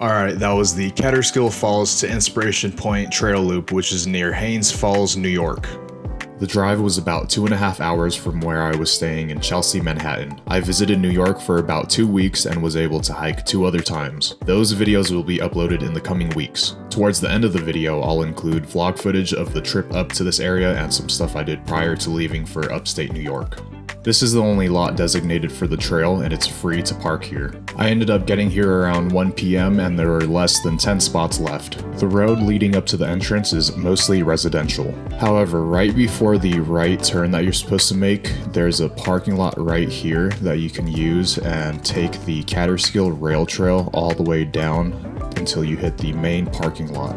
Alright, that was the Kaaterskill Falls to Inspiration Point trail loop, which is near Haines Falls, New York. The drive was about 2.5 hours from where I was staying in Chelsea, Manhattan. I visited New York for about 2 weeks and was able to hike 2 other times. Those videos will be uploaded in the coming weeks. Towards the end of the video, I'll include vlog footage of the trip up to this area and some stuff I did prior to leaving for upstate New York. This is the only lot designated for the trail and it's free to park here. I ended up getting here around 1 PM and there were less than 10 spots left. The road leading up to the entrance is mostly residential. However, right before the right turn that you're supposed to make, there's a parking lot right here that you can use and take the Kaaterskill rail trail all the way down until you hit the main parking lot.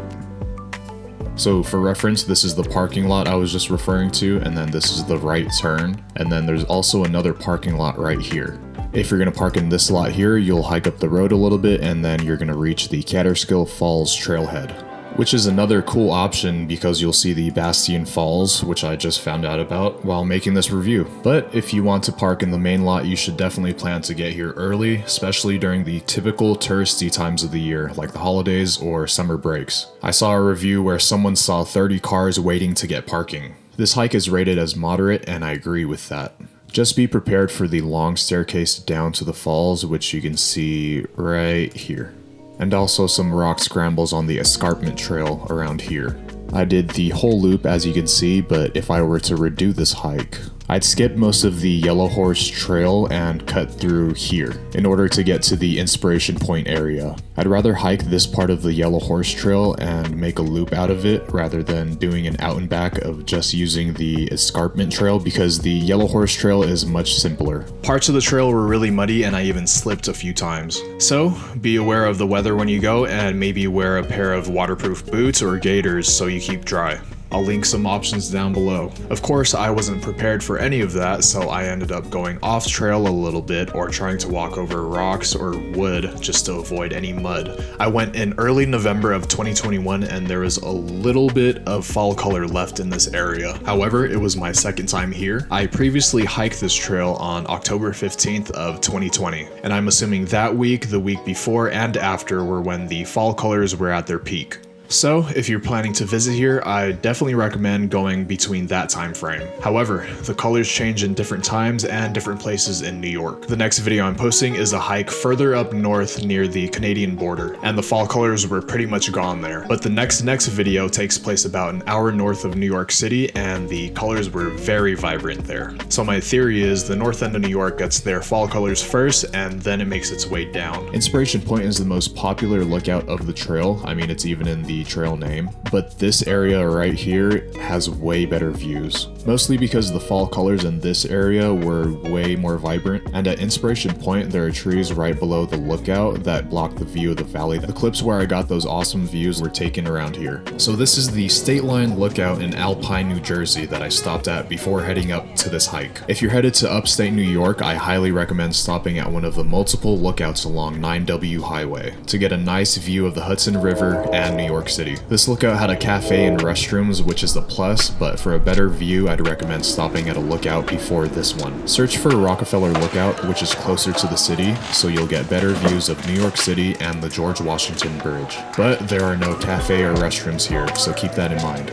So for reference, this is the parking lot I was just referring to, and then this is the right turn, and then there's also another parking lot right here. If you're going to park in this lot here, you'll hike up the road a little bit and then you're going to reach the Kaaterskill Falls trailhead, which is another cool option because you'll see the Bastion Falls, which I just found out about while making this review. But if you want to park in the main lot, you should definitely plan to get here early, especially during the typical touristy times of the year, like the holidays or summer breaks. I saw a review where someone saw 30 cars waiting to get parking. This hike is rated as moderate, and I agree with that. Just be prepared for the long staircase down to the falls, which you can see right here. And also some rock scrambles on the Escarpment Trail around here. I did the whole loop as you can see, but if I were to redo this hike, I'd skip most of the Yellow Horse Trail and cut through here in order to get to the Inspiration Point area. I'd rather hike this part of the Yellow Horse Trail and make a loop out of it rather than doing an out and back of just using the Escarpment Trail because the Yellow Horse Trail is much simpler. Parts of the trail were really muddy and I even slipped a few times. So be aware of the weather when you go and maybe wear a pair of waterproof boots or gaiters so you keep dry. I'll link some options down below. Of course, I wasn't prepared for any of that, so I ended up going off trail a little bit or trying to walk over rocks or wood just to avoid any mud. I went in early November of 2021 and there was a little bit of fall color left in this area. However, it was my second time here. I previously hiked this trail on October 15th of 2020, and I'm assuming that week, the week before, and after were when the fall colors were at their peak. So, if you're planning to visit here, I definitely recommend going between that time frame. However, the colors change in different times and different places in New York. The next video I'm posting is a hike further up north near the Canadian border, and the fall colors were pretty much gone there. But the next video takes place about an hour north of New York City, and the colors were very vibrant there. So my theory is the north end of New York gets their fall colors first, and then it makes its way down. Inspiration Point is the most popular lookout of the trail. I mean, it's even in the trail name, but this area right here has way better views, mostly because the fall colors in this area were way more vibrant, and at Inspiration Point there are trees right below the lookout that block the view of the valley. The clips where I got those awesome views were taken around here. So this is the State Line Lookout in Alpine, New Jersey that I stopped at before heading up to this hike. If you're headed to upstate New York, I highly recommend stopping at one of the multiple lookouts along 9W Highway to get a nice view of the Hudson River and New York City. This lookout had a cafe and restrooms, which is a plus, but for a better view, I'd recommend stopping at a lookout before this one. Search for Rockefeller Lookout, which is closer to the city, so you'll get better views of New York City and the George Washington Bridge. But there are no cafe or restrooms here, so keep that in mind.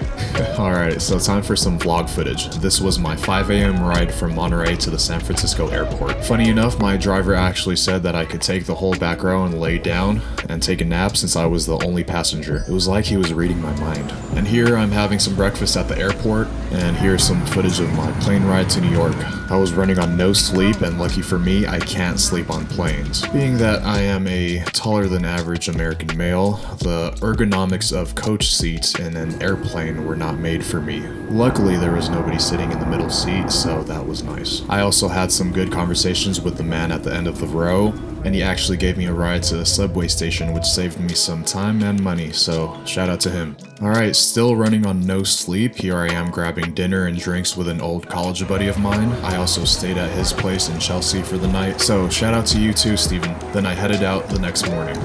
Alright, so time for some vlog footage. This was my 5 a.m. ride from Monterey to the San Francisco airport. Funny enough, my driver actually said that I could take the whole back row and lay down and take a nap since I was the only passenger. It was like he was reading my mind. And here I'm having some breakfast at the airport, and here's some footage of my plane ride to New York. I was running on no sleep, and lucky for me, I can't sleep on planes. Being that I am a taller than average American male, the ergonomics of coach seats in an airplane were not made for me. Luckily, there was nobody sitting in the middle seat, so that was nice. I also had some good conversations with the man at the end of the row, and he actually gave me a ride to a subway station, which saved me some time and money, so shout out to him. Alright, still running on no sleep, here I am grabbing dinner and drinks with an old college buddy of mine. I also stayed at his place in Chelsea for the night, so shout out to you too, Steven. Then I headed out the next morning.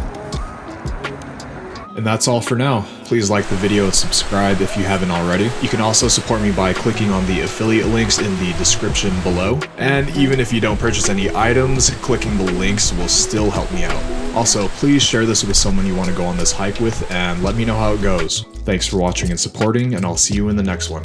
And that's all for now. Please like the video and subscribe if you haven't already. You can also support me by clicking on the affiliate links in the description below. And even if you don't purchase any items, clicking the links will still help me out. Also, please share this with someone you want to go on this hike with and let me know how it goes. Thanks for watching and supporting, and I'll see you in the next one.